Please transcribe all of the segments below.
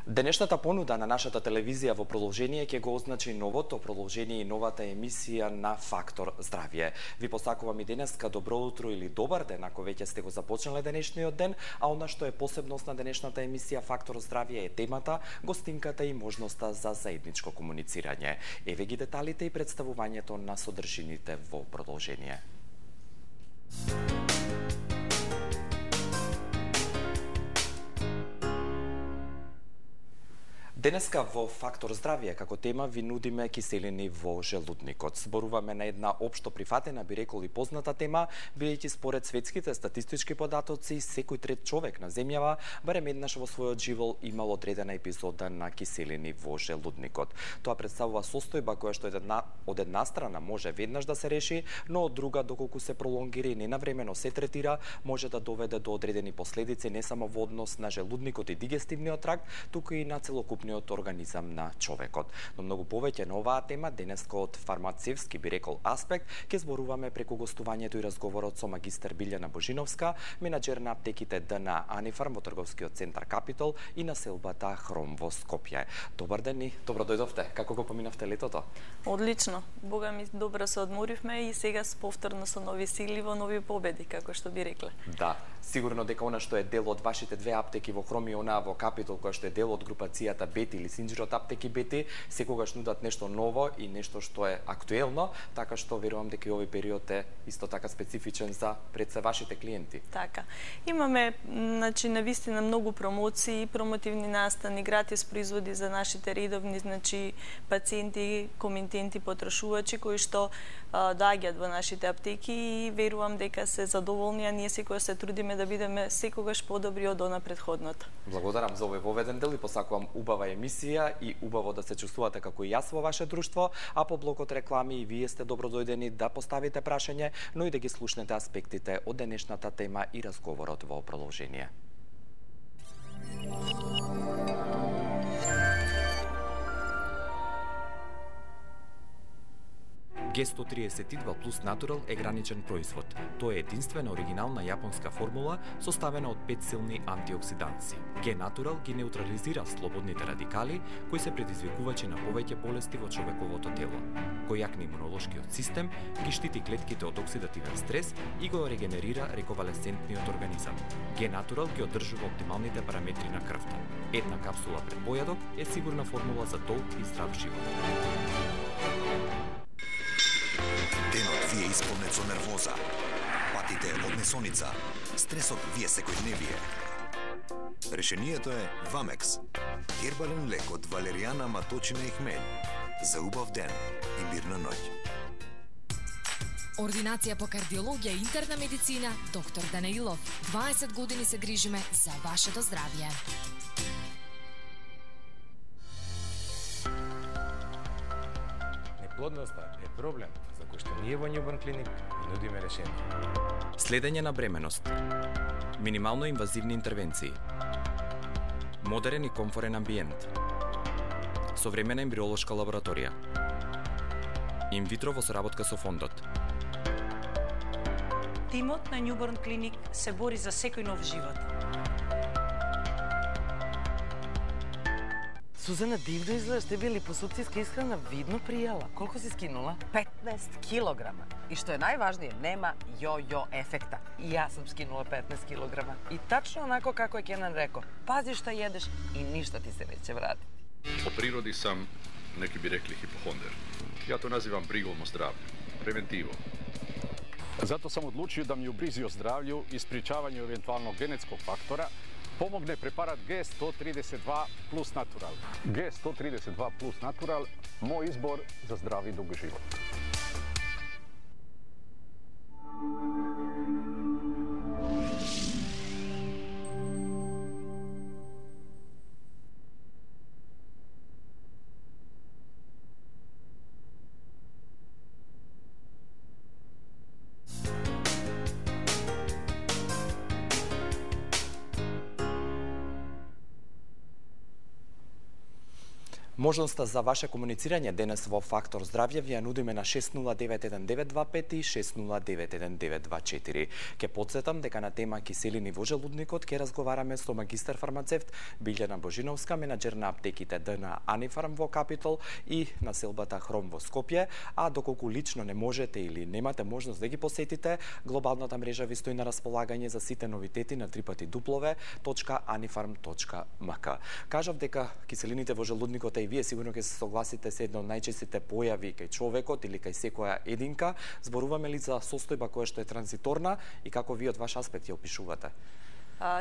Денешната понуда на нашата телевизија во продолжение ќе го означи новото продолжение и новата емисија на Фактор здравје. Ви посакувам и денеска добро утро или добар ден ако веќе сте го започнале денешниот ден, а она што е посебност на денешната емисија Фактор здравје е темата, гостинката и можноста за заедничко комуницирање. Еве ги деталите и представувањето на содржините во продолжение. Денеска во Фактор здравје како тема ви нудиме киселини во желудникот. Зборуваме на една општо прифатена, би рекол и позната тема, бидејќи според светските статистички податоци, секој трет човек на земјава барем еднаш во својот живот имал одредена епизода на киселини во желудникот. Тоа представува состојба која што од една страна може веднаш да се реши, но од друга доколку се пролонгира и ненавремено се третира, може да доведе до одредени последици не само во однос на желудникот и дигестивниот тракт, туку и на целокупниот организам на човекот. Но многу повеќе на оваа тема денеска од фармацевски, би рекол, аспект ќе зборуваме преку гостувањето и разговорот со магистер Билјана Божиновска, менаџер на аптеките ДНА Анифарм во трговскиот центар Капитол и населбата Хром во Скопје. Добар ден и добро дојдовте. Како го поминавте летото? Одлично. Бога ми добро се одморивме и сега повторно со нови сили во нови победи, како што би рекле. Да, сигурно дека она што е дел од вашите две аптеки во Хром и онаа во Капитол, која што е дел од групацијата Бети или синџирот аптеки Бети, секогаш нудат нешто ново и нешто што е актуелно, така што верувам дека и овој период е исто така специфичен за пред се вашите клиенти. Така. Имаме, навистина многу промоции, промотивни настани, гратис производи за нашите редовни, пациенти, комитенти, потрошувачи кои што доаѓаат во нашите аптеки и верувам дека се задоволни, а ние секогаш се трудиме да бидеме секогаш подобри од она претходното. Благодарам за овој воведен дел и посакувам убава емисија и убаво да се чувствувате како и јас во ваше друштво, а по блокот реклами и вие сте добродојдени да поставите прашање, но и да ги слушнете аспектите од денешната тема и разговорот во продолжение. Г132 плюс Натурал е граничен производ. Тоа е единствена оригинална јапонска формула составена од 5 силни антиоксиданци. Г Натурал ги неутрализира слободните радикали кои се предизвикувачи на повеќе болести во човековото тело. Кој јакне имунолошкиот систем, ги штити клетките од оксидативен стрес и го регенерира рековалесцентниот организам. Г Натурал ги одржува оптималните параметри на крвта. Една капсула пред појадок е сигурна формула за долг и здрав живот. Денот ви е исполнет со нервоза, патите од несоница, стресот ви е секојдневие. Решението е Вамекс, гербален лек од валеријана, маточина и хмелј, за убав ден и мирна ноќ. Ординација по кардиологија и интерна медицина, доктор Данаилов. 20 години се грижиме за вашето здравје. Неплодноста е проблем за кој што ние во Newborn Clinic нудиме решение. Следење на бременост. Минимално инвазивни интервенции. Модерен и комфорен амбиент. Современа ембриолошка лабораторија. Инвитро во соработка со фондот. Тимот на Newborn Clinic се бори за секој нов живот. Сузана, дивно изгледаш, те били по сукцијска исхрана видно пријела. Колку си скинула? 15 килограма. И што е најважнije, нема јо-јо ефекта. И јас сум скинула 15 килограма. И тачно онако како е Кенан реко, пази што једеш и ништо ти се неќе врати. По природи сам, неки би рекли, хипохондер. Ја то називам бригом о здравју, превентиво. Зато сам одлучио да ми у бризи о здравју и спричавању евентуално генетског фактора помогне препарат Г132 плюс Натурал. Г132 плюс Натурал, мој избор за здрав и дуг живот. Можноста за ваше комуницирање денес во Фактор здравје ви ја нудиме на 60919225 и 60919224. Ке подсетам дека на тема киселини во желудникот ке разговараме со магистар фармацевт Билјана Божиновска, менаџер на аптеките ДН Анифарм во Капитол и населбата Хром во Скопје, а доколку лично не можете или немате можност да ги посетите, глобалната мрежа ви стои на располагање за сите новитети на www.anifarm.mk. Кажав дека киселините во желудникот и вие сигурно ќе се согласите се една од најчестите појави кај човекот или кај секоја единка. Зборуваме ли за состојба која што е транзиторна и како вие од ваш аспект ја опишувате?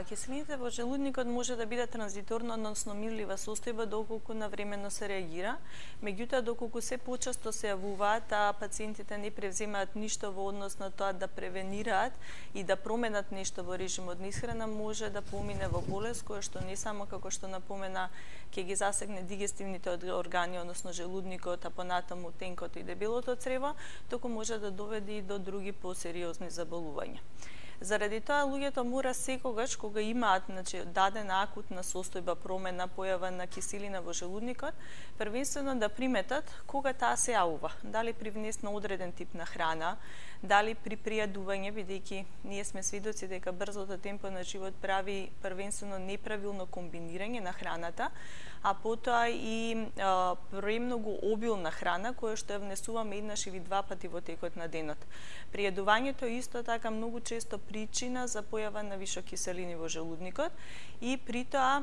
Киселините во желудникот може да бидат транзиторна, односно мирлива состојба доколку навремено се реагира. Меѓутоа, доколку се почесто се јавуваат, а пациентите не превземаат ништо во однос на тоа да превенираат и да променат нешто во режимот на исхрана, може да помине во болест која што не само како што напомена ќе ги засегне дигестивните органи, односно желудникот, а понатаму тенкото и дебелото црево, туку може да доведе и до други посериозни заболувања. Заради тоа луѓето мора секогаш кога имаат дадена акутна состојба, промена, појава на киселина во желудникот, првенствено да приметат кога таа се јавува. Дали при внес на одреден тип на храна, дали при пријадување, бидејќи ние сме сведоци дека брзото темпо на живот прави првенствено неправилно комбинирање на храната, а потоа и премногу обилна храна која што ја внесуваме еднаш или два пати во текот на денот. Пријадувањето е исто така многу често причина за појава на вишок киселини во желудникот и при тоа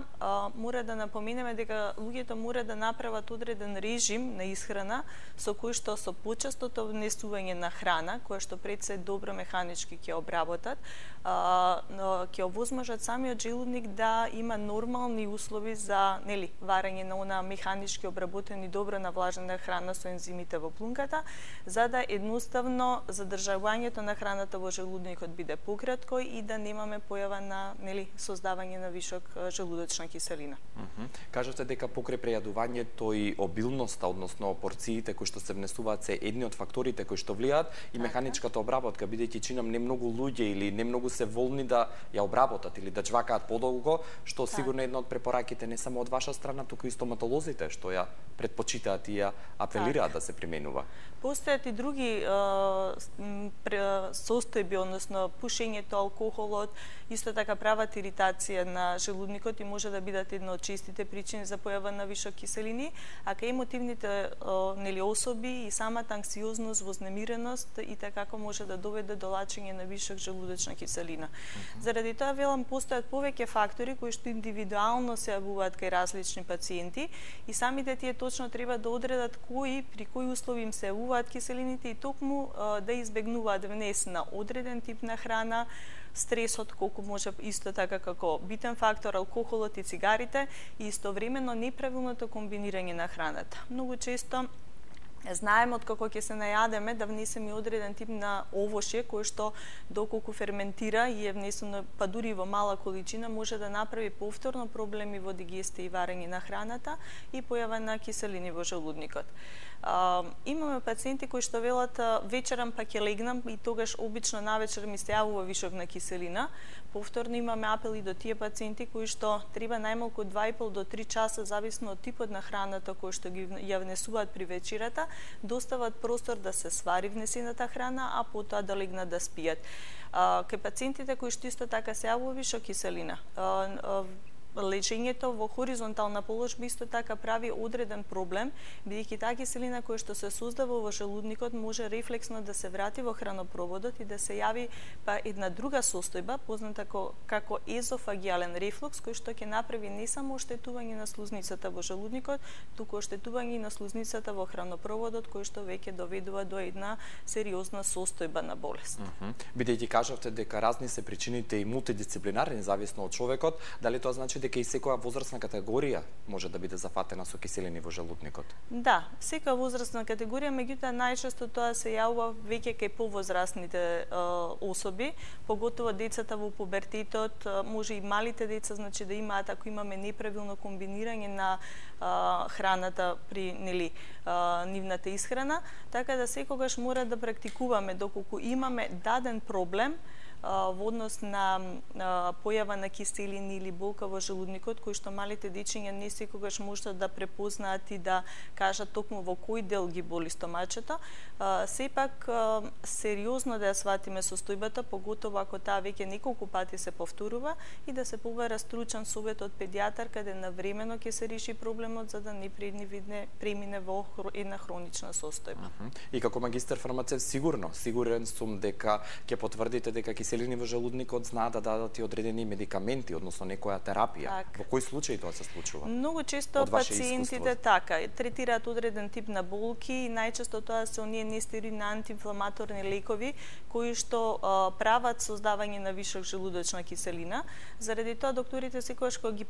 мора да напоменеме дека луѓето мора да направат одреден режим на исхрана со кој што со почестото внесување на храна, која што пред се добро механички ќе обработат, ќе овозможат самиот желудник да има нормални услови за варење на она механички обработени добро навлажена храна со ензимите во плунката, за да едноставно задржувањето на храната во желудникот биде пократко и да немаме појава на создавање на вишок желудочна киселина. Кажете дека покрај прејадувањето и обилноста, односно порциите кои што се внесуваат се едни од факторите кои што влијаат и механичката обработка, бидејќи чинам не многу луѓе или не многу се волни да ја обработат или да чвакаат подолго, што сигурно една од препораките не само од ваша страна, туку и стоматолозите што ја предпочитаат и ја апелираат да се применува. Постојат и други состојби, односно пушењето, алкохолот, исто така прават иритација на желудникот и може да бидат една од честите причини за појава на вишок киселини, а кај емотивните особи и самата анксиозност, вознемиреност и така може да доведе до лачење на вишок желудочна киселина. Заради тоа велам постојат повеќе фактори кои што индивидуално се јавуваат кај различни пациенти и самите тие точно треба да одредат при кои услови им се јавуваат киселините и токму да избегнуваат внес на одреден тип на храна, стресот колку може исто така како битен фактор, алкохолот и цигарите и истовремено неправилното комбинирање на храната. Многу често знаеме откако ќе се најадеме да внесеме одреден тип на овошје кое што доколку ферментира и е внесено па дури во мала количина може да направи повторно проблеми во дигестија и варење на храната и појава на киселини во желудникот. Имаме пациенти кои што велат вечерам па ќе легнам и тогаш обично навечер ми се јавува вишок на киселина. Повторно имаме апели до тие пациенти кои што треба најмалку 2,5 до 3 часа зависно од типот на храната кој што ги ја внесуваат при вечерата, достават простор да се свари внесената храна, а потоа да легнат да спијат. Кај пациентите кои што исто така се јавува вишок киселина, лечењето во хоризонтална положба исто така прави одреден проблем, бидејќи таа киселина која што се создава во желудникот може рефлексно да се врати во хранопроводот и да се јави па една друга состојба позната како езофагиален рефлукс, кој што ќе направи не само оштетување на слузницата во желудникот, туку оштетување и на слузницата во хранопроводот, кој што веќе доведува до една сериозна состојба на болест. Бидејќи кажавте дека разни се причините и мултидисциплинарни зависно од човекот, дали тоа значи дека и секоја возрастна категорија може да биде зафатена со киселини во желудникот? Да, секоја возрастна категорија, меѓутоа најчесто тоа се јавува веќе кај повозрастните особи, поготово децата во пубертетот, може и малите деца, значи да имаат, ако имаме неправилно комбинирање на храната при нивната исхрана, така да секогаш мора да практикуваме доколку имаме даден проблем, во однос на појава на киселини или болка во желудникот, кои што малите дечиња не секогаш можат да препознаат и да кажат токму во кој дел ги боли стомачето. Сепак сериозно да ја сватиме состојбата, поготово ако таа веќе неколку пати се повторува, и да се побара стручен совет од педијатар каде навремено ќе се реши проблемот за да не премине во една хронична состојба. И како магистар фармацевт сигурен сум дека ќе потврдите дека киселини во желудникот знаат да дадат и одредени медикаменти, односно некоја терапија. Во кој случај тоа се случува? Многу често пациентите третираат одреден тип на болки и најчесто тоа се оние нестероидни антиинфламаторни лекови кои што прават создавање на вишок желудочна киселина. Заради тоа докторите секогаш кога ги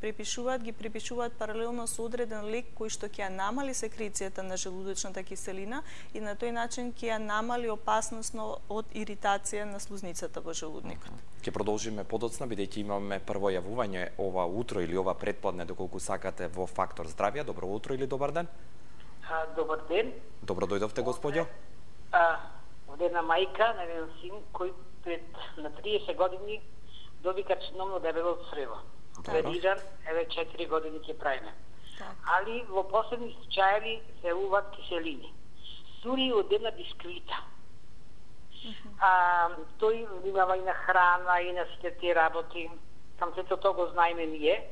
препишуваат паралелно со одреден лек кој што ќе ја намали секрецијата на желудочната киселина и на тој начин ќе ја намали опасност од иритација на слузницата во желудникот. Ќе продолжиме подоцна, бидејќи имаме прво јавување ова утро или ова предпладне, доколку сакате, во Фактор здравје. Добро утро или добар ден? Добар ден. Добро дојдовте, господјо. Овде една мајка на еден син кој на 30 години доби карцином дебело црево. Опериран, еве 4 години ќе правиме. Али во последни случаи се уват киселини. Дури од една бисквита. Тој внимава и на храна, и на сите тие работи. Сам сето тоа го знаеме ние.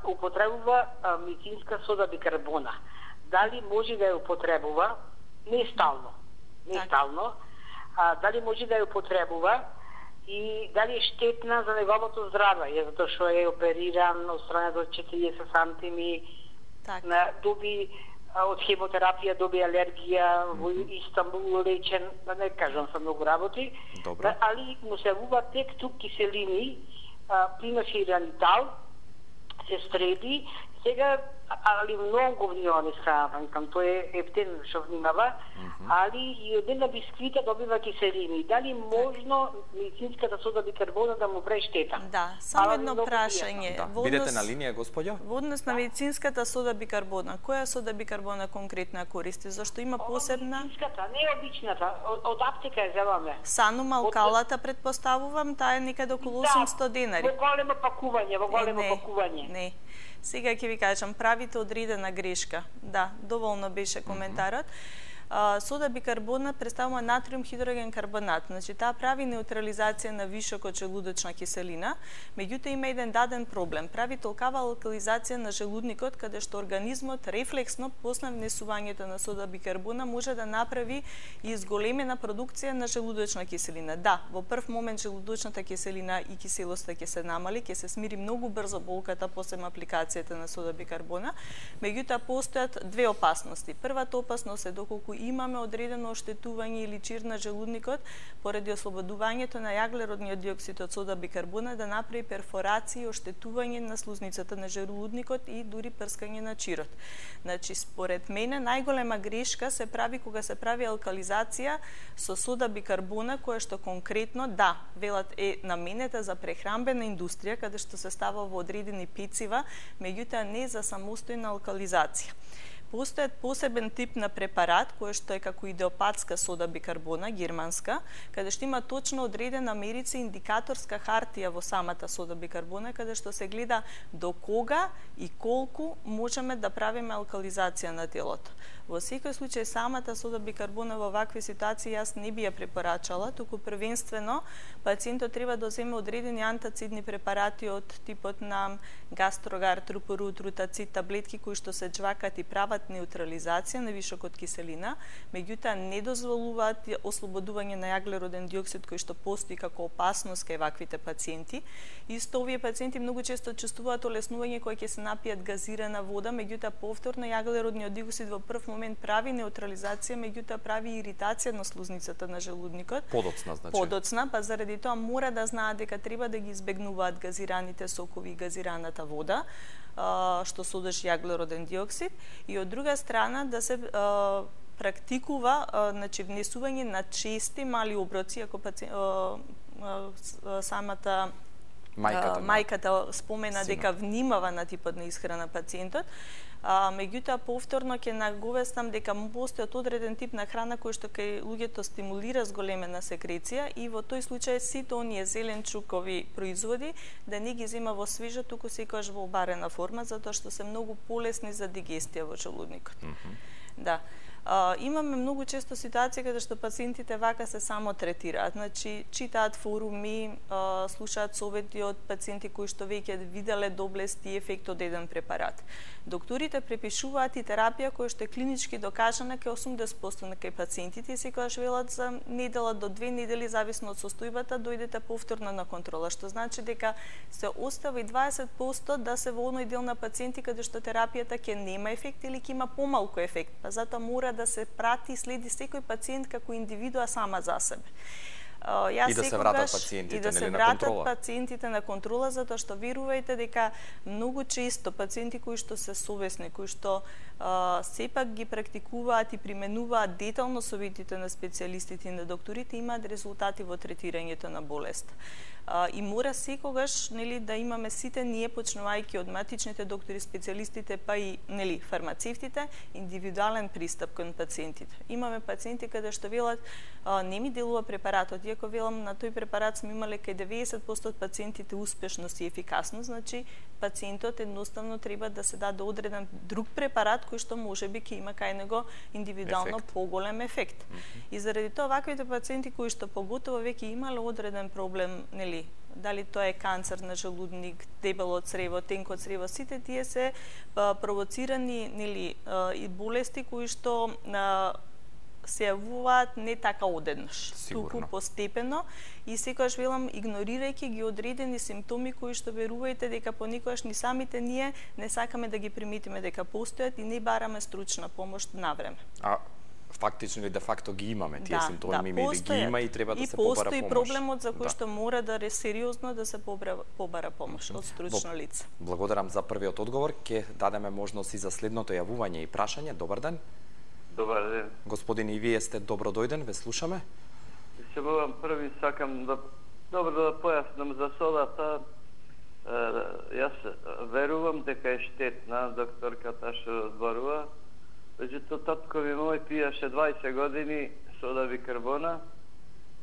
Употребува медицинска сода бикарбона. Дали може да ја употребува? Не стално. Дали може да ја употребува и дали е штетна за неговото здраве, затоа што е опериран од страна до 40 сантими, доби од хемотерапија, доби алергија, во Истанбул лечен, да не кажам со многу работи, али му се вува тек тук киселини, примаше и ранитал, се стреби, сега, али многу внимава не схранам, тој е ептен што внимава, али и од една бисквита добива киселини. Дали можно медицинската сода бикарбона да му прави штета? Да, само едно прашање. Бидете на линија, господјо. Во однос на медицинската сода бикарбона, која сода бикарбона конкретно ја користи? Зашто има посебна? Медицинската, не обичната, од аптека ја земаме. Санум алкалата, предпоставувам, таа е некаде околу 800 денари. Во големо пакување, Не. Сега ќе ви кажам, правите одредена грешка. Да, доволно беше коментарот. Сода бикарбона представува натриум хидроген карбонат. Значи, таа прави неутрализација на вишокот желудочна киселина, меѓутоа има еден даден проблем. Прави толкава алкализација на желудникот, каде што организмот рефлексно, после внесувањето на сода бикарбона, може да направи и изголемена продукција на желудочна киселина. Да, во прв момент желудочната киселина и киселоста ќе се намали, ќе се смири многу брзо болката после апликацијата на сода бикарбона, меѓутоа постојат две опасности. Првата опасност е доколку имаме одредено оштетување или чир на желудникот поради ослободувањето на јаглеродниот диоксид од сода бикарбона да направи перфорација и оштетување на слузницата на желудникот и дури прскање на чирот. Значи, според мене, најголема грешка се прави кога се прави алкализација со сода бикарбона, која што конкретно, да, велат е наменета за прехранбена индустрија, каде што се става во одредени пецива, меѓутоа не за самостојна алкализација. Постојат посебен тип на препарат, кој што е како идеопатска сода бикарбона, германска, каде што има точно одредена мерица индикаторска хартија во самата сода бикарбона, каде што се гледа до кога и колку можеме да правиме алкализација на телото. Во секој случај, самата сода бикарбона во вакви ситуации јас не би ја препорачала, туку првенствено пациентот треба да земе одредени антацидни препарати од типот на гастрогар, трупорут, рутацид, таблетки кои што се џвакат и прават неутрализација на вишокот киселина, меѓутоа не дозволуваат ослободување на јаглероден диоксид кој што постои како опасност кај ваквите пациенти. Исто овие пациенти многу често чувствуваат олеснување кога ќе се напијат газирана вода, меѓутоа повторно јаглеродниот диоксид во прв момент прави неутрализација, меѓутоа прави иритација на слузницата на желудникот. Подоцна, значи. Подоцна, па заради тоа мора да знаат дека треба да ги избегнуваат газираните сокови и газираната вода, што содржи јаглероден диоксид, и од друга страна да се практикува значи внесување на чести мали оброци, ако самата мајката спомена дека внимава на типот на исхрана пациентот. Меѓутоа повторно ќе наговестам дека постојат одреден тип на храна кој што кај луѓето стимулира зголемена секреција и во тој случај сите оние зеленчукови производи да не ги зема во свежа, туку секогаш во обарена форма, затоа што се многу полесни за дигестија во желудникот. Да. Имаме многу често ситуација каде што пациентите вака се само третираат, значи читаат форуми, слушаат совети од пациенти кои што веќе виделе доблест и ефект од еден препарат. Докторите препишуваат и терапија која што е клинички докажана кај 80% на кај пациентите и секогаш велат за недела до 2 недели зависно од состојбата дојдете повторно на контрола, што значи дека се остава и 20% да се во оној дел на пациенти каде што терапијата ќе нема ефект или ќе има помалку ефект, па затоа мора да се прати и следи секој пациент како индивидуа сама за себе. И да се вратат пациентите на контрола, затоа што верувајте дека многу често пациенти кои што се совесни, кои што сепак ги практикуваат и применуваат детално советите на специјалистите и на докторите, имаат резултати во третирањето на болест. И мора секогаш да имаме сите ние, почнувајќи од матичните доктори, специјалистите, па и фармацевтите, индивидуален пристап кон пациентите. Имаме пациенти каде што велат не ми делува препаратот, иако велам на тој препарат сме имале кај 90% од пациентите успешност и ефикасност, значи пациентот едноставно треба да се даде одреден друг препарат кој што можеби ќе има кај него индивидуално поголем ефект. И заради тоа ваквите пациенти кои што поготово веќе имале одреден проблем, дали тоа е канцер на желудник, дебело црево, тенко црево, сите тие се провоцирани и болести кои што се јавуваат не така одеднаш, туку постепено и секогаш велам игнорирајќи ги одредени симптоми кои што верувајте дека понекогаш ни самите ние не сакаме да ги приметиме дека постојат и не бараме стручна помош навреме. Фактично или де факто ги имаме тие симптоми, или ги има и треба да се побара помош. И постои проблемот за кој што мора да сериозно да се побара помош од стручно лице. Благодарам за првиот одговор. Ќе дадеме можност и за следното јавување и прашање. Добар ден. Добар ден. Господин, и вие сте добро дојден, ве слушаме. Се бувам први, сакам да појаснам за содата. Јас верувам дека е штетна докторката што зборува. Меѓутоа, таткови мој пиеше 20 години сода бикарбона,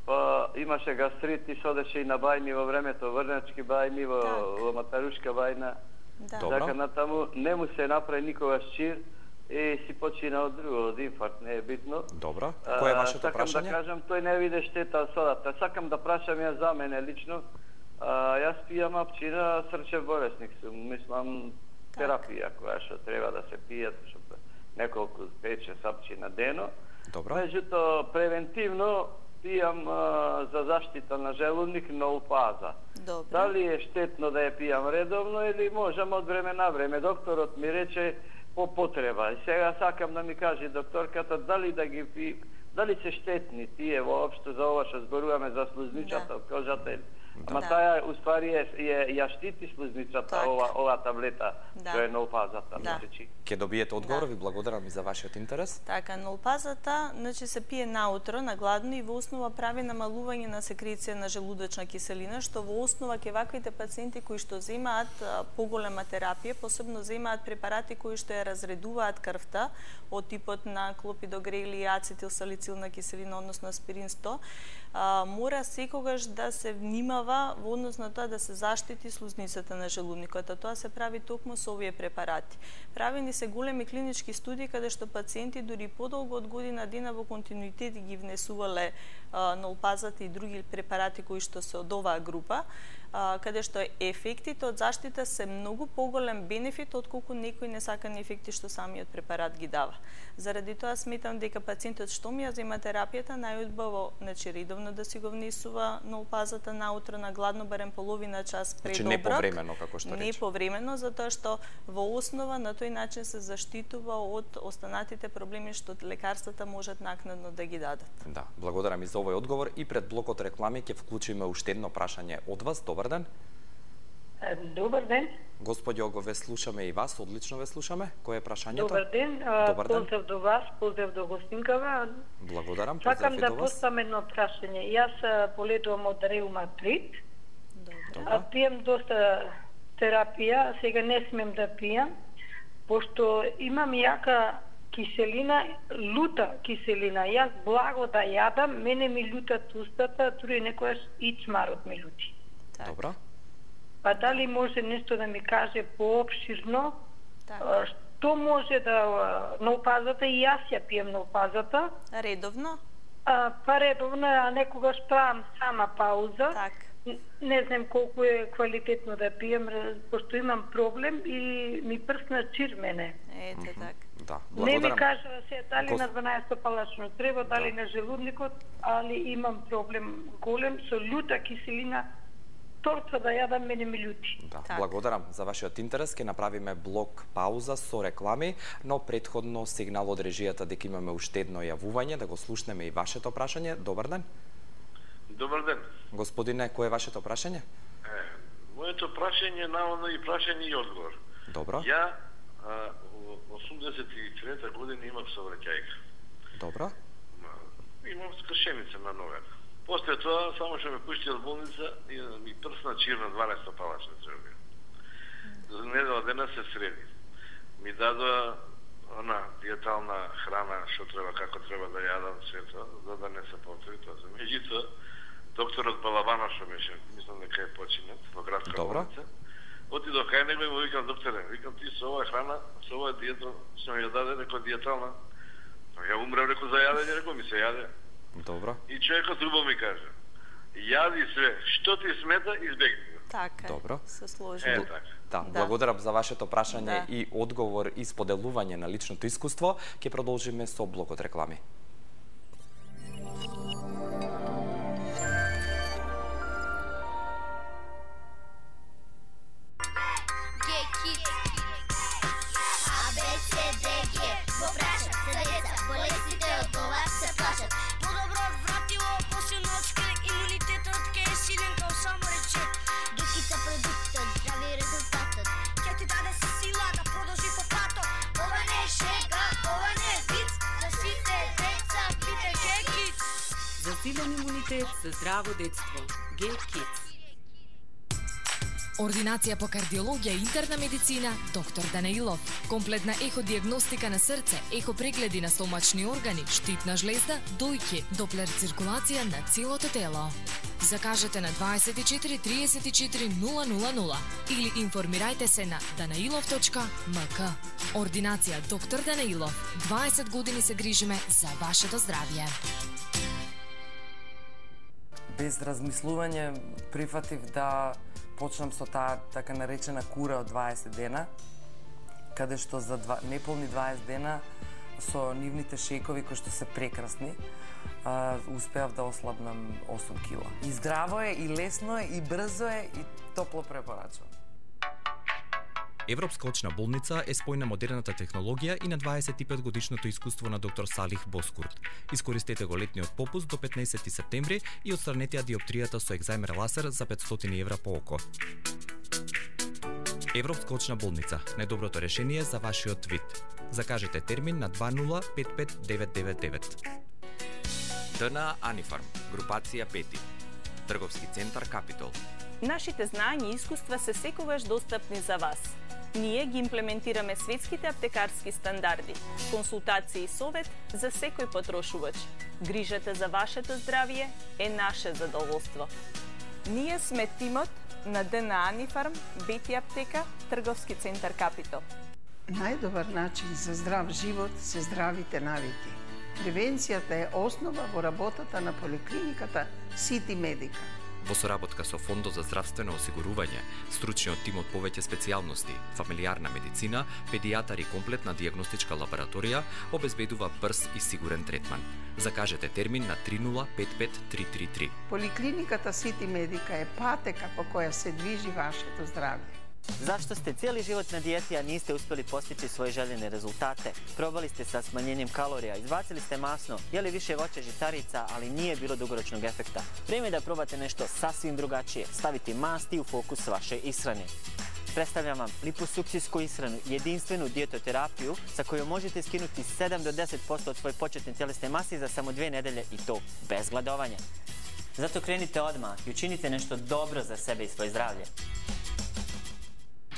па имаше гастрит и содеше и на бајни во времето, Врначки бајни, во Матарушка бајна. Така натаму не му се направи никогаш чир и си почина од друго, од инфаркт, не е битно. Добро. Кој е вашето прашање? Сакам да кажам, тој не виде штета од содата. Сакам да прашам ја за мене лично. Јас пијам апчина, срчев болесник сум. Мислам, терапија која што треба да се пијат, неколку 5-6 апчина дено. Меѓутоа, превентивно пијам за заштита на желудник Нолпаза. Дали е штетно да ја пијам редовно или можам од време на време? Докторот ми рече по потреба. И сега сакам да ми каже докторката дали да ги пи, дали се штетни тие воопшто за ова што зборуваме за слузничата од кожата. Ама таа уствари ја штити слузничата, ова таблета, која е Нолпазата. Ќе добиете одговор, ви благодарам и за вашиот интерес. Така, Нолпазата, значи се пие наутро, на гладно и во основа прави намалување на секреција на желудочна киселина, што во основа ке ваквите пациенти кои што земаат поголема терапија, посебно земаат препарати кои што ја разредуваат крвта, од типот на клопидогрел и ацетилсалицилна киселина, односно аспирин 100, мора секогаш да се внимава во однос на тоа да се заштити слузницата на желудникот, а тоа се прави токму со овие препарати. Правени се големи клинички студии каде што пациенти дури подолго од година дена во континуитет ги внесувале Нолпазата и други препарати кои што се од оваа група, каде што ефектите од заштита се многу поголем бенефит отколку некои несакани ефекти што самиот препарат ги дава. Заради тоа сметам дека пациентот што ми ја зема терапијата најубаво, значи редовно да си го внесува Нолпазата наутро на гладно барем половина час пред оброк. Значи не повремено како што рече. Не повремено, затоа што во основа на тој начин се заштитува од останатите проблеми што лекарствата можат накнадно да ги дадат. Да, благодарам и за овој одговор и пред блокот реклами ќе вклучиме уште едно прашање од вас. Добар ден. Добар ден. Господјо, го ве слушаме и вас, одлично ве слушаме. Кој е прашањето? Добар ден. Поздрав до вас, поздрав до гостинкава. Благодарам, поздрав и до вас. Сакам да поставам едно прашање. Јас боледувам од реуматрит. Пиjem доста терапија, сега не смем да пиjem, пошто имам јака киселина, лута киселина. Јас благо да јадам, мене ми лутат устата, дури некојаш и чмарот ми лути. Добро. Па дали може нешто да ми каже поопширно, што може да на опазата, и јас ја пием на опазата. Редовно? Па редовно, а некогаш правам сама пауза. Не знам колку е квалитетно да пием, пошто имам проблем и ми прсна чир мене. Ете така. Не ми кажа се дали на 12 палачно треба, дали на желудникот, али имам проблем голем со лута киселина. Торца да јадам, мене ми лути. Благодарам за вашиот интерес. Ке направиме блок пауза со реклами, но претходно сигнал од режијата дека имаме уште едно јавување, да го слушнеме и вашето прашање. Добар ден. Добар ден. Господине, кој е вашето прашање? Моето прашање е наводно и прашање и одговор. Добро. Ја 83-та година имав сообраќајка. Добро. Имам скршеница на ногата. После тоа, само што ме пушти од болница и ми прсна чир на 12 палачна треба. За недела дена се среди. Ми дадоа диетална храна, што треба, како треба да јадам, се тоа, за да не се повтори тоа. Меѓутоа, докторот Балабанов, што беше, мислам дека е починет во градска болница, отидов кај него и му викам: докторе, викам, ти со оваа храна, со оваа диета, што ми ја даде, некоја диетална, ја умрев, реко, за јадење, реко, ми се јаде. Добро. И човекот убаво ми каже: јади све, што ти смета, избегни го. Така. Добро. Се сложи. Благодарам за вашето прашање и одговор и споделување на личното искуство. Ќе продолжиме со блокот реклами. Засилен имунитет за здраво детство. G-Kids. Ординација по кардиологија и интерна медицина, доктор Данаилов. Комплетна еходиагностика на срце, ехопрегледи на стомачни органи, штитна жлезда, дојки, доплер циркулација на целото тело. Закажете на 24 34 000 или информирајте се на danailov.mk. Ординација доктор Данаилов. 20 години се грижиме за вашето здравје. Без размислување прифатив да почнам со таа така наречена кура од 20 дена, каде што за неполни 20 дена со нивните шејкови кои што се прекрасни, успеав да ослабнам 8 кила. И здраво е, и лесно е, и брзо е, и топло препорачувам. Европска очна болница е спој на модерната технологија и на 25 годишното искуство на доктор Салих Боскурт. Искористете го летниот попуст до 15 септември и отстранете ја диоптријата со екзаймер ласер за 500 евра по око. Европска очна болница – најдоброто решение за вашиот вид. Закажете термин на 20 ДНА Анифарм, групација 5, трговски центар Капитол. Нашите знаења и искуства се секогаш достапни за вас. Ние ги имплементираме светските аптекарски стандарди, консултации и совет за секој потрошувач. Грижата за вашето здравје е наше задоволство. Ние сме тимот на ДНА Анифарм, Бети аптека, трговски центар Капитол. Најдобар начин за здрав живот се здравите навики. Превенцијата е основа во работата на поликлиниката Сити Медика. Во соработка со Фондот за здравствено осигурување, стручниот тим од повеќе специјалности, фамилиарна медицина, педијатар и комплетна дијагностичка лабораторија обезбедува брз и сигурен третман. Закажете термин на 3055333. Поликлиниката Сити Медика е патека по која се движи вашето здравје. Zašto ste cijeli život na dijeti, a niste uspjeli postići svoje željene rezultate? Probali ste sa smanjenjem kalorija, izbacili ste masno, jeli više voća, žitarica, ali nije bilo dugoročnog efekta. Vrijeme je da probate nešto sasvim drugačije, staviti masti u fokus vaše ishrane. Predstavljam vam liposukcijsku ishranu, jedinstvenu dijetoterapiju sa kojom možete skinuti 7 do 10% od svoje početne tjelesne mase za samo 2 nedelje i to bez gladovanja. Zato krenite odmah i učinite nešto dobro za sebe i svoje zdravlje.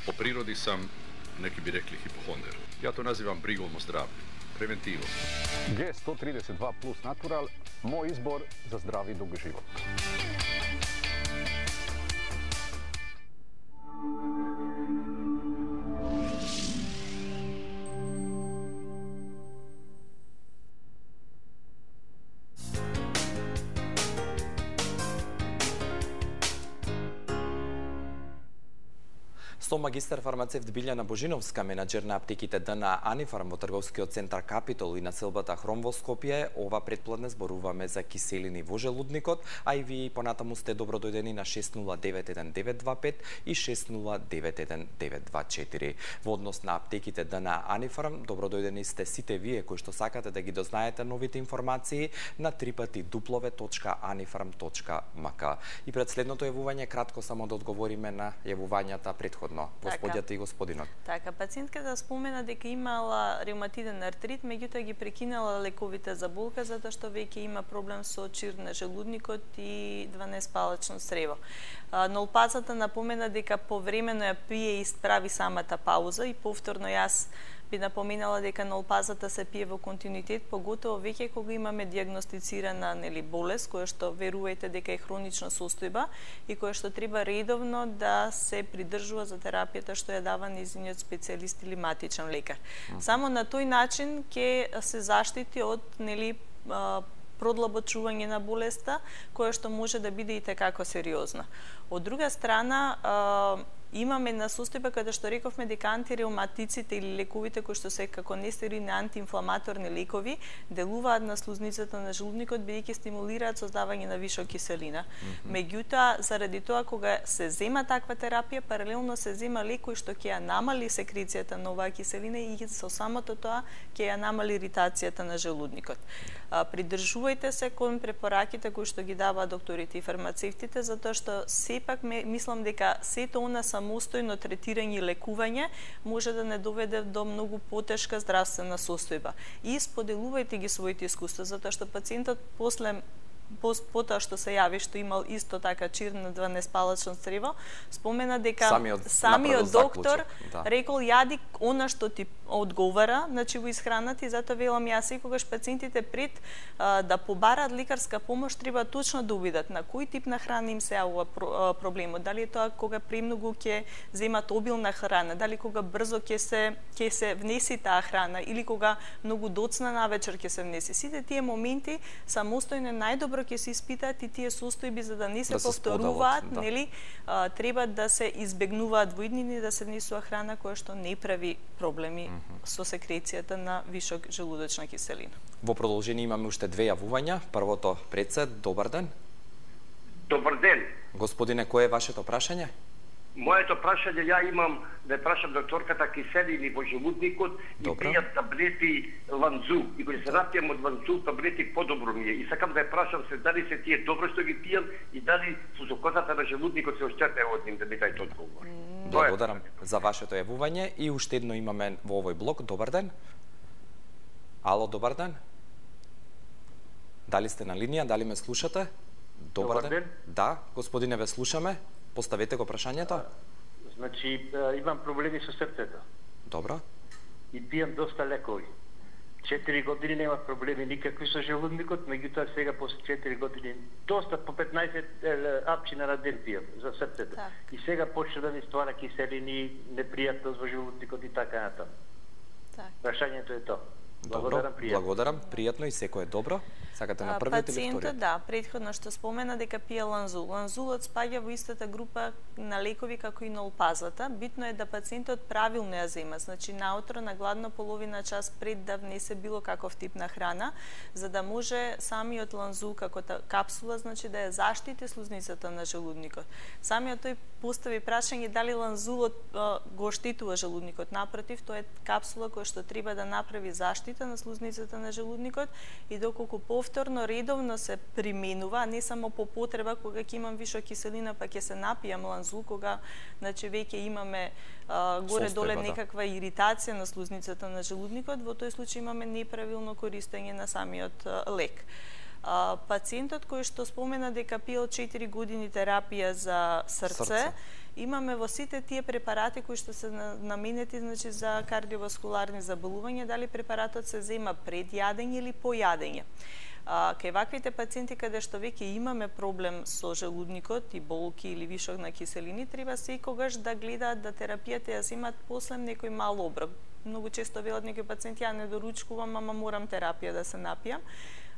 Po prirodi sam, neki bi rekli, hipohonder. Ja to nazivam brigom o zdravlju, preventivom. G132 plus natural, moj izbor za zdravi dug život. Со магистар фармацевт Билјана Божиновска, менаџер на аптеките Д на Анифарм во трговскиот центар Капитол и населбата Хром во Скопје, ова предпладне зборуваме за киселини во желудникот, а и вие понатаму сте добродојдени на 6091-925 и 6091-924. Во однос на аптеките Д на Анифарм, добродојдени сте сите вие кои што сакате да ги дознаете новите информации на www.anifarm.mk. И пред следното јавување кратко само да одговориме на јавувањата предходно. Господјата и господинот. Така, пациентката спомена дека имала ревматиден артрит, меѓутоа ги прекинала лековите за болка затоа што веќе има проблем со чир на желудникот и 12-палачно црево. Нолпазата напомена дека повремено ја пие и прави самата пауза и повторно јас би напоменала дека нолпазата се пие во континуитет, поготово веќе кога имаме диагностицирана болест, која што верувајте дека е хронична состојба и која што треба редовно да се придржува за терапијата што ја дава нејзиниот специјалист или матичен лекар. Само на тој начин ќе се заштити од продлабочување на болеста, која што може да биде и tekako сериозна. Од друга страна, имаме на состојба каде што рековме дека антиревматиците или лековите кои што се како нестероидни антиинфламаторни лекови делуваат на слузницата на желудникот бидејќи стимулираат создавање на вишок киселина. Меѓутоа, заради тоа кога се зема таква терапија, паралелно се зема лек кој што ќе ја намали секрецијата на оваа киселина и со самото тоа ќе ја намали иритацијата на желудникот. Придржувајте се кон препораките кои што ги даваат докторите и фармацевтите, затоа што сепак мислам дека сето она самостојно третирање и лекување може да не доведе до многу потешка здравствена состојба. И споделувајте ги своите искуства, затоа што пациентот потоа што се јави што имал исто така чир на 12-палачно црево, спомена дека самиот доктор рекол јади она што ти одговара, значи во исхраната, и затоа велам јас секогаш пациентите пред да побараат лекарска помош треба точно да увидат на кој тип на храна им се јавува проблемот, дали е тоа кога премногу ќе земат обилна храна, дали кога брзо ќе се внеси таа храна или кога многу доцна навечер ќе се внеси. Сите тие моменти самостојно најдобро ќе се испитаат и тие состојби за да не се повторуваат, треба да се избегнуваат во иднини, да се внесува храна која што не прави проблеми со секрецијата на вишок желудочна киселина. Во продолжение имаме уште две јавувања. Првото председ, добар ден. Добар ден. Господине, кое е вашето прашање? Моето прашање, ја имам да прашам докторката киселини во желудникот и пијат таблети Ланзу. И кога се напијам од Ланзу таблети подобро ми е. И сакам да ја прашам се дали се тие добро што ги пијам и дали фузокозата на желудникот се оштете од ним, да ми дајте одговор. Благодарам за вашето јавување и уште едно имаме во овој блок. Добар ден. Ало, добар ден. Дали сте на линија, дали ме слушате? Добар ден. Да, господине, ве слушаме. Поставете го прашањето. Значи, имам проблеми со срцето. Добро. И пијам доста лекови. 4 години нема проблеми никакви со желудникот, меѓутоа сега после 4 години доста по 15 апчина на ден пијам за срцето. И сега почна да ми ствара киселини, непријатност во желудникот и така натаму. Прашањето е тоа. Благодарам, пријатно и секој е добро. Сакате на првиот или вториот? Пациентот, да, претходно што спомена дека пие Ланзул. Ланзулот спаѓа во истата група на лекови како и нолпазата. Битно е да пациентот правилно ја зема, значи наутро на гладно половина час пред да внесе било каков тип на храна, за да може самиот Ланзул како капсула, значи да ја заштити слузницата на желудникот. Самиот тој постави прашање дали Ланзулот го оштетува желудникот. Напротив, тоа е капсула која што треба да направи заштита на слузницата на желудникот и доколку повторно редовно се применува, не само по потреба кога ќе имам вишок киселина па ќе се напијам Ланзул, кога значи веќе имаме горе-доле некаква иритација на слузницата на желудникот, во тој случај имаме неправилно користење на самиот лек. Пациентот кој што спомена дека пиел 4 години терапија за срце, имаме во сите тие препарати кои што се наменети, значи, за кардиоваскуларни заболувања, дали препаратот се зема пред јадење или по јадење. Кај ваквите пациенти каде што веќе имаме проблем со желудникот и болки или вишок на киселини, треба секогаш да гледаат да терапијата ја земат после некој мал оброк. Многу често велат некои пациенти, ја не доручкувам, ама морам терапија да се напијам.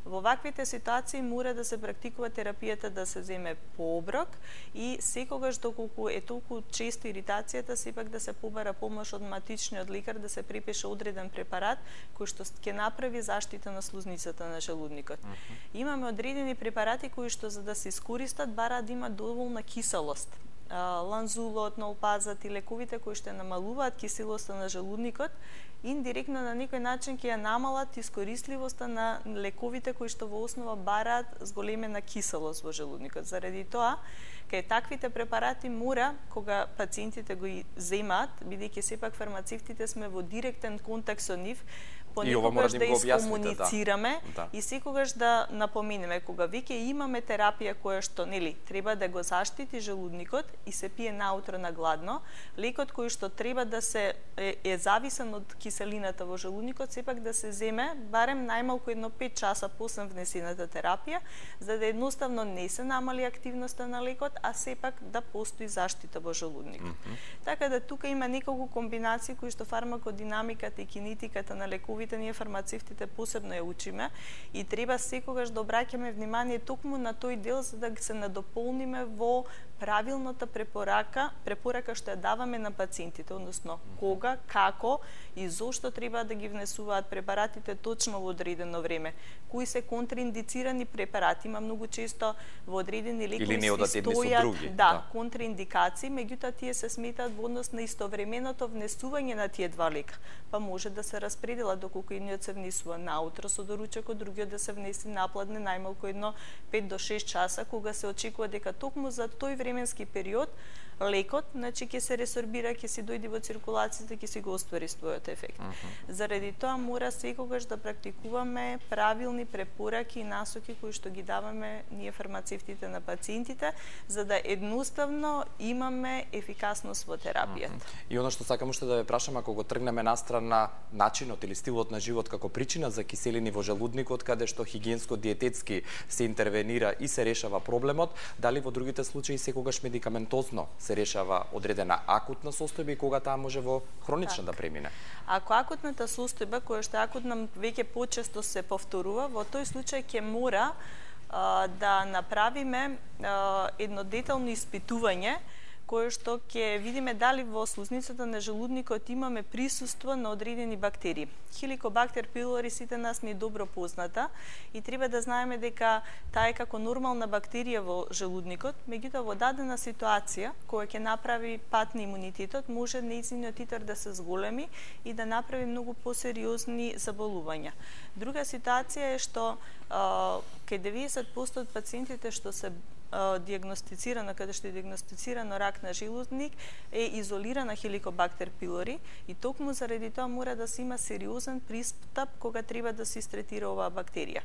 Во ваквите ситуации мора да се практикува терапијата да се земе по оброк и секогаш доколку е толку често иритацијата, сепак да се побара помош од матичниот лекар, да се препише одреден препарат кој што ќе направи заштита на слузницата на желудникот. Имаме одредени препарати кои што за да се искористат бараат да имат доволна киселост. Ланзулот, нолпазат и лековите кои што намалуваат киселоста на желудникот, индиректно на некој начин ќе ја намалат искористливоста на лековите кои што во основа бараат зголемена киселост во желудникот. Заради тоа, кај таквите препарати мора, кога пациентите го земаат, бидејќи сепак фармацевтите сме во директен контакт со нив, понекогаш да искомуницираме и секогаш да напоменеме кога веќе имаме терапија која што треба да го заштити желудникот и се пие наутро на гладно, лекот кој што треба да се е зависен од киселината во желудникот, сепак да се земе барем најмалку едно 5 часа после внесената терапија, за да едноставно не се намали активноста на лекот, а сепак да постои заштита во желудникот. Така да тука има неколку комбинации кои што фармакодинамиката и кинетиката на лекови ние фармацевтите посебно ја учиме и треба секогаш да обраќаме внимание токму на тој дел за да се надополниме во правилната препорака што ја даваме на пациентите, односно кога, како и зошто треба да ги внесуваат препаратите точно во одредено време. Кои се контраиндицирани препарати, има многу често во одредени лекови се стојат контраиндикации, меѓутоа тие се сметаат во однос на истовременото внесување на тие два лека, па може да се распределат доколку едниот се внесува наутро со доручекот, другиот да се внесе напладне најмалку едно 5 до 6 часа, кога се очекува дека токму за тој временски период лекот, значи ќе се ресорбира, ќе се дојде во циркулацијата, ќе се го оствари својот ефект. Заради тоа мора секогаш да практикуваме правилни препораки и насоки кои што ги даваме ние фармацевтите на пациентите, за да едноставно имаме ефикасност во терапијата. И оно што сакам уште да ве прашам, ако го тргнеме настрана начинот или стилот на живот како причина за киселини во желудникот, каде што хигиенско-диететски се интервенира и се решава проблемот, дали во другите случаи секогаш медикаментозно се решава одредена акутна состојба и кога таа може во хронична да премине? Ако акутната состојба, која што акутна веќе почесто се повторува, во тој случај ќе мора да направиме едно детално испитување кое што ќе видиме дали во слузницата на желудникот имаме присуство на одредени бактерии. Хеликобактер пилори сите нас ни добро позната и треба да знаеме дека таа е како нормална бактерија во желудникот, меѓутоа во дадена ситуација која ќе направи пат на имунитетот, може нејзиниот титар да се зголеми и да направи многу посериозни заболувања. Друга ситуација е што кај 90% од пациентите што се диагностицирано, каде што е диагностицирано рак на желудник, е изолирана хеликобактер пилори и токму заради тоа мора да се има сериозен пристап кога треба да се истретира оваа бактерија.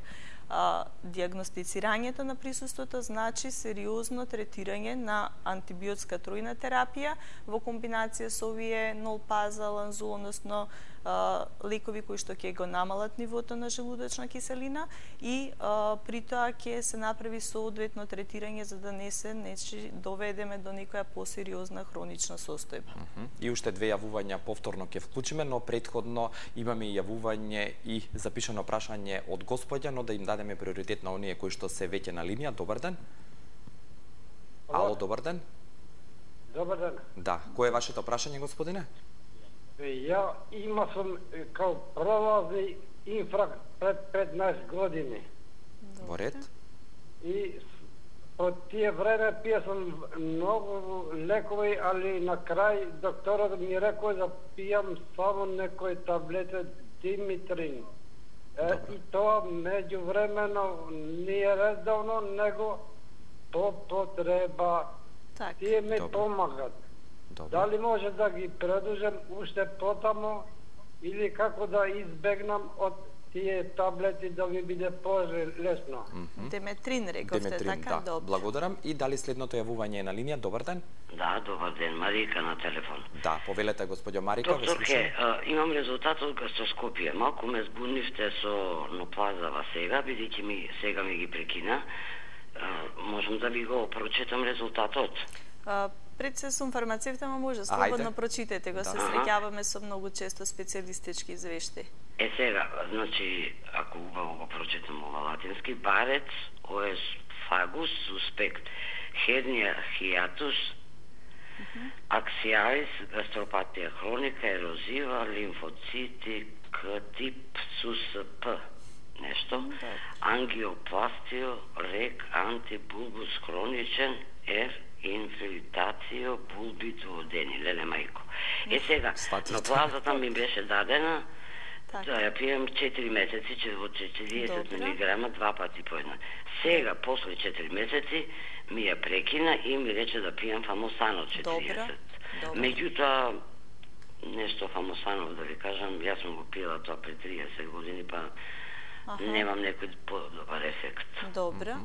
Диагностицирањето на присуството значи сериозно третирање на антибиотска тројна терапија во комбинација со овие нолпаза, ланзул, односно лекови кои што ќе го намалат нивото на желудочна киселина и при тоа ќе се направи соодветно третирање за да не се доведеме до некоја посериозна хронична состојба. И уште две јавувања повторно ќе вклучиме, но претходно имаме и јавување и запишано прашање од господја, но да им дадеме приоритет на оние кои што се веќе на линија. Добар ден. Ало, добар ден. Добар ден. Да, кој е вашето прашање, господине? Ја имам као пролазни инфаркт пред 15 години. Во ред. И по тие време пија сам многу лекови, али на крај докторот ми рекој да пијам само некои таблете Димитрин. И тоа меѓувремено не е редовно, него по потреба. Тие ми помагат. Дали може да ги предужем уште потамо или како да избегнам од тие таблети да ви биде полесно. Деметрин рековте, така, добро. Благодарам. И дали следното јавување е на линија? Добар ден. Да, добар ден, Марика на телефон. Да, повелете, господјо Марика, ве слушам. Имам резултат од гастроскопија. Малку ме збунивте со ноплазава сега, бидејќи сега ми ги прекина. Можам да ви го прочитам резултатот? Пред се сум фармацевт, ама може слободно прочитете го, се среќаваме со многу често специјалистички извешти. Сега, значи, ако убаво го прочитам ова латински, барец, оес фагус, суспект, хернија хиатус, аксиалис, гастропатија хроника, ерозива, лимфоцити, К-тип, СУСП, нешто, ангиопластио, рек, антибулбус хроничен, инфилтрацио, булби дуодени, леле мајко. Сега, ноплазата ми беше дадена, да ја пием 4 месеци, од 40 милиграма, 2 пати по една. Сега, после 4 месеци, ми ја прекина и ми рече да пием фамосанот 40. Меѓутоа, нешто фамосанов, да ви кажам, јас сум го пила тоа пред 30 години, па немам некој подобар ефект. Добро.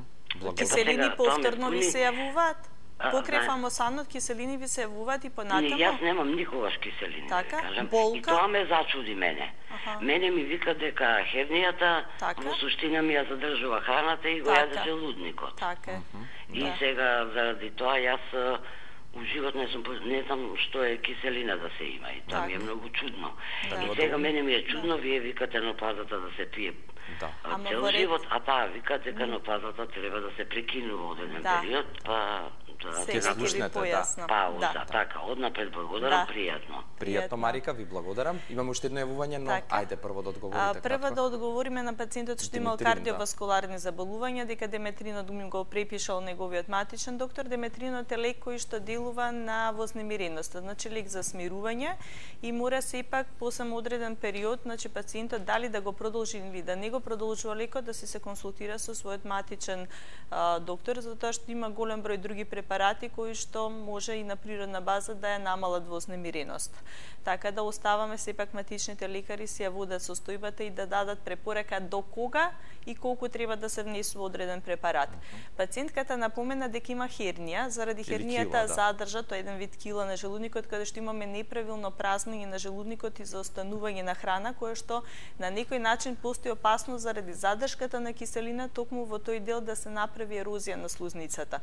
Киселини повторно ви се јавуваат? Покрај фамосанот, киселини ви се јавуваат и понатаму? Јас немам никогаш киселини, да ви кажам. Болка? И тоа ме зачуди мене. Мене ми вика дека хернијата во суштина ми ја задржува храната и го јаде желудникот. И сега, заради тоа, јас у живот не знам што е киселина да се има и тоа ми е многу чудно. И сега мене ми е чудно, вие викате ноплазата да се пие цел живот, а таа вика дека ноплазата треба да се прекинува одреден период, па ќе слушнете, пауза, така, однапред благодарам, пријатно. Пријатно, Марика, ви благодарам. Имаме уште едно јавување, но ајде прво да одговорите. Прво да одговориме на пациентот што имал кардиоваскуларни заболувања, дека деметринот го препишал неговиот матичен доктор. Деметринот е лек кој што делува на вознемиреноста, значи лек за смирување и мора сепак по само одреден период, значи пациентот дали да го продолжи или да не го продолжува лекот, да се консултира со својот матичен доктор, затоа што има голем број други препарати кои што може и на природна база да ја намалат вознемиреност. Така да оставаме сепак матичните лекари се ја водат состојбата и да дадат препорака до кога и колку треба да се внесува одреден препарат. Пациентката напомена дека има хернија, заради хернијата задржа, тоа е еден вид кила на желудникот, каде што имаме неправилно празнење на желудникот и заостанување на храна, кое што на некој начин постои опасност заради задршката на киселина, токму во тој дел да се направи ерозија на слузницата.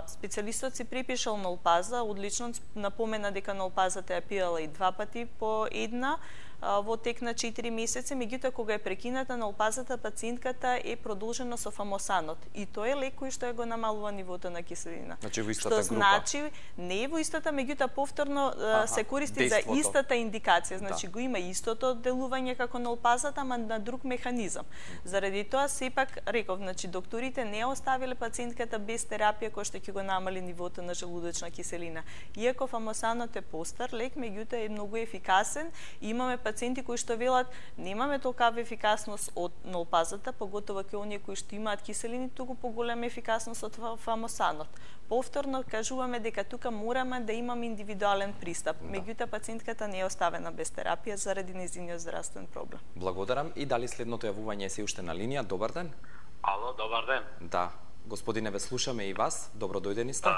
Специјалистот си припишал нолпаза, одлично напомена дека нолпазата ја пиела и 2 пати по една во тек на 4 месеци, меѓутоа кога е прекината нолпазата, пациентката е продолжена со фамосанот. И тоа е лек кој што го намалува нивото на киселина. Значи во истата група? Што значи не е во истата, меѓутоа повторно се користи за истата индикација. Значи го има истото делување како нолпазата, ама на друг механизам. Заради тоа сепак реков, значи докторите не оставиле пациентката без терапија која што ќе го намали нивото на желудочна киселина. Иако фамосанот е постар лек, меѓутоа е многу ефикасен. Имаме пациенти кои што велат немаме толкава ефикасност од нолпазата, поготово кај оние кои што имаат киселини, туку поголема ефикасност од фамосанот. Повторно кажуваме дека тука мораме да имаме индивидуален пристап. Меѓутоа пациентката не е оставена без терапија заради нејзиниот здравствен проблем. Благодарам. И дали следното јавување е се уште на линија? Добар ден. Ало, добар ден. Да. Господине, ве слушаме и вас. Добро дојдени сте.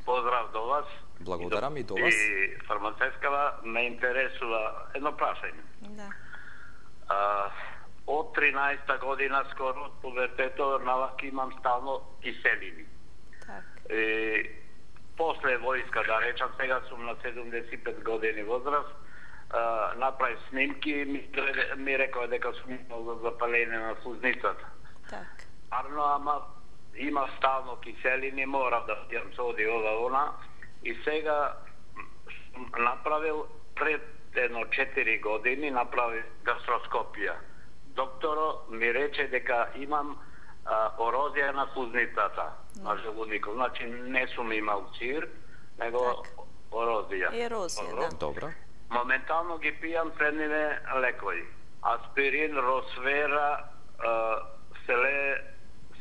Поздрав до вас. Благодарам и до вас. И фармацевскава ме интересува едно прашање. Да. Од 13-та година скоро од пубертетот наваки имам стално киселини. После војска, да речам, сега сум на 75 години возраст, направи снимки, ми рекоа дека сум имал запаление на слузницата. Арно, ама има стално киселини, морам да пијам соди ова она, и сега направил пред едно 4 години направи гастроскопија. Докторо ми рече дека имам ерозија на слузницата, на желудникот. Значи не сум имал цир, него ерозија. Ерозија, да. Добро. Моментално ги пијам следниве лекови. Аспирин, Росвера,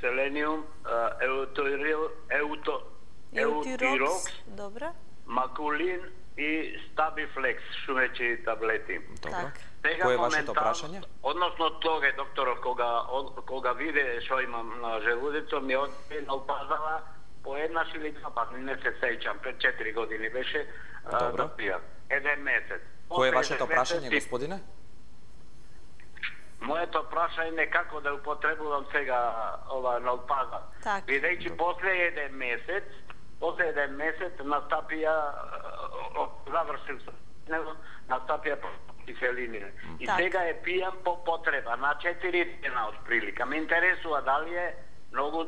селениум, еутирокс, добро. Макулин и Стабифлекс, шумечи таблети. Добро. Кое е вашето прашање? Односно тоа докторов кога виде што имам на желудицо, ми опазала по еднаш или два пати, не се сеќам, пред 4 години беше да пијам. 1 месец. Кое е вашето прашање, господине? Моето прашање е како да употребувам сега ова налпаза. Бидејќи после 1 месец настапија, завршив настапија киселини. И сега е пијам по потреба, на 4 дена од прилика. Ме интересува дали е многу,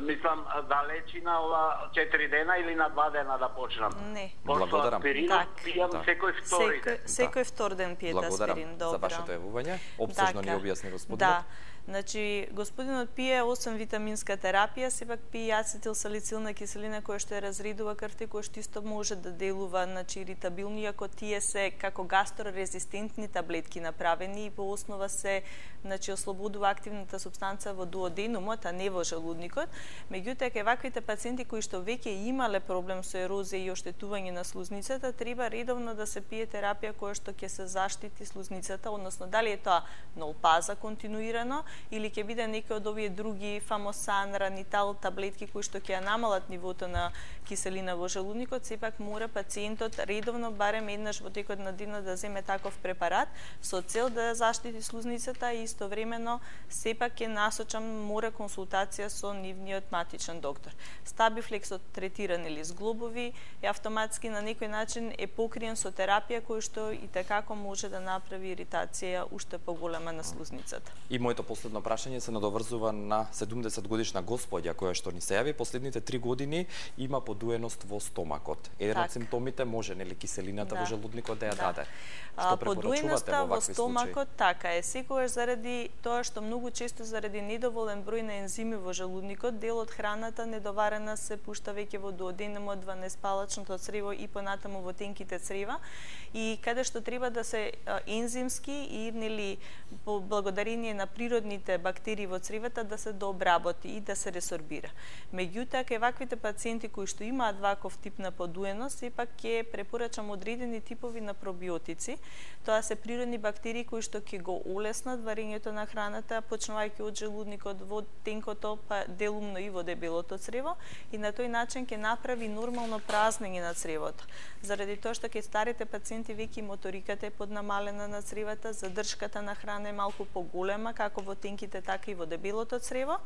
мислам, далечина ова 4 дена или на 2 дена да почнам? Не. Благодарам. Пијам секој втори ден. Секој втор ден пиете аспирин. Благодарам за вашето јавување. Обстежно ни објасни господинот. Да. Значи, господинот пие 8 витаминска терапија, сепак пие ацетилсалицилна киселина која што ја разредува крвта, која што исто може да делува, значи, иритабилни, ако тие се како гастрорезистентни таблетки направени и по основа се, значи, ослободува активната супстанца во дуоденумот, а не во желудникот. Меѓутоа, кај ваквите пациенти кои што веќе имале проблем со ерозија и оштетување на слузницата, треба редовно да се пие терапија која што ќе се заштити слузницата, односно дали е тоа нолпаза континуирано или ќе биде некој од овие други фамосан, ранитал таблетки кои што ќе ја намалат нивото на киселина во желудникот, сепак мора пациентот редовно барем еднаш во текот на денот да земе таков препарат со цел да заштити слузницата и истовремено сепак ќе насочам мора консултација со нивниот матичен доктор. Стабифлексот третиран или зглобови и автоматски на некој начин е покриен со терапија кој што и такако може да направи иритација уште поголема на слузницата. И моето последно прашање се надоврзува на 70 годишна господја која што ни се јави последните 3 години има подуеност во стомакот. Еден од симптомите може нели киселината во желудникот да ја даде. Што препорачувате во вакви стомакот така е секогаш заради тоа што многу често заради недоволен број на ензими во желудникот, дел од храната недоварена се пушта веќе во дуоденумот, во неспалачното црево и понатаму во тенките црева и каде што треба да се ензимски и нели по благодарение на природните бактерии во цревата да се дообработи и да се ресорбира. Меѓутоа, кај ваквите пациенти кои што имаат ваков тип на подуеност, сепак ќе препорачам одредени типови на пробиотици. Тоа се природни бактерии кои што ќе го олеснат варењето на храната, почнувајќи од желудникот во тенкото, па делумно и во дебелото црево, и на тој начин ќе направи нормално празнење на цревото. Заради тоа што кај старите пациенти веќе моториката е поднамалена на цревата, задршката на храна е малку поголема, како во тенките, така и во дебелото црево,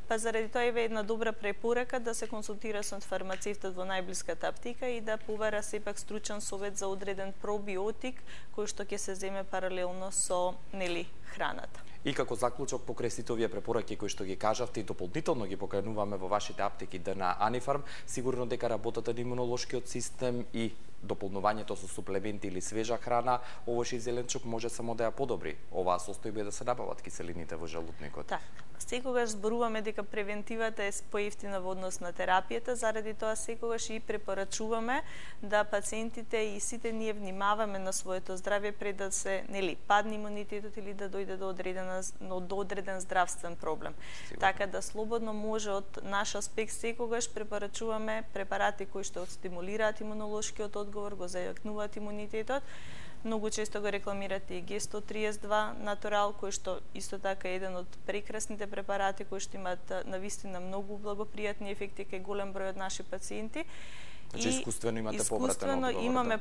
па заради тоа е една добра препорака да се консултира со фармацевтот во најблиската аптека и да побара сепак стручен совет за одреден пробиотик кој што ќе се земе паралелно со нели храната. И како заклучок покрај сите овие препораки кои што ги кажавте и дополнително ги покануваме во вашите аптеки на Анифарм, сигурно дека работата на имунолошкиот систем и дополнувањето со суплементи или свежа храна, овој зеленчук може само да ја подобри оваа состојба да се набават киселините во желудникот. Так. Секогаш зборуваме дека превентивата е поевтина во однос на терапијата, заради тоа секогаш и препорачуваме да пациентите и сите ние внимаваме на своето здравје пред да се нели падне имунитетот или да дојде до одреден здравствен проблем. Сигурно. Така да слободно може од наш аспект секогаш препорачуваме препарати кои што стимулираат имунолошкиот одговор, го зајакнуваат имунитетот. Многу често го рекламирате и Г132 натурал, кој што исто така е еден од прекрасните препарати кои што имаат навистина многу благопријатни ефекти кај голем број од наши пациенти. Значи искуствено имате повратен одговор. Имаме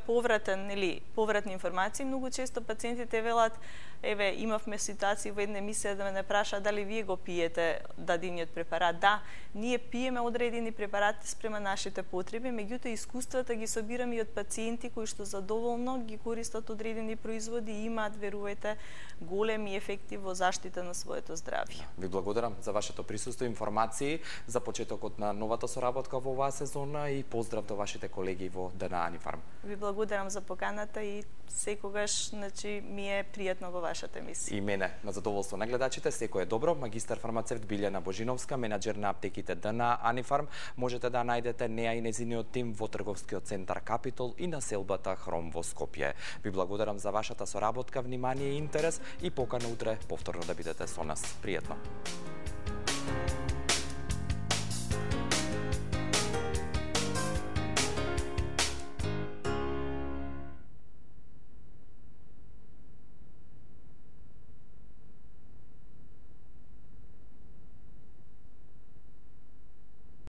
повратни информации. Многу често пациентите велат, еве, имавме ситуации во една емисија да ме праша дали вие го пиете дадениот препарат. Да, ние пиеме одредени препарати спрема нашите потреби, меѓутоа искуствата ги собираме и од пациенти кои што задоволно ги користат одредени производи и имаат, верувајте, големи ефекти во заштита на своето здравје. Ви благодарам за вашето присуство и информации за почетокот на новата соработка во оваа сезона и поздрав до вашите колеги во ДНА Анифарм. Ви благодарам за поканата и секогаш, значи, ми е пријатно во вашата емисија. И мене, на задоволство на гледачите, секој е добро. Магистар фармацевт Билјана Божиновска, менаџер на аптеките ДНА Анифарм, можете да најдете неа и незиниот тим во трговскиот центар Капитол и на селбата Хром во Скопје. Ви благодарам за вашата соработка, внимание и интерес и покана утре повторно да бидете со нас. Пријатно.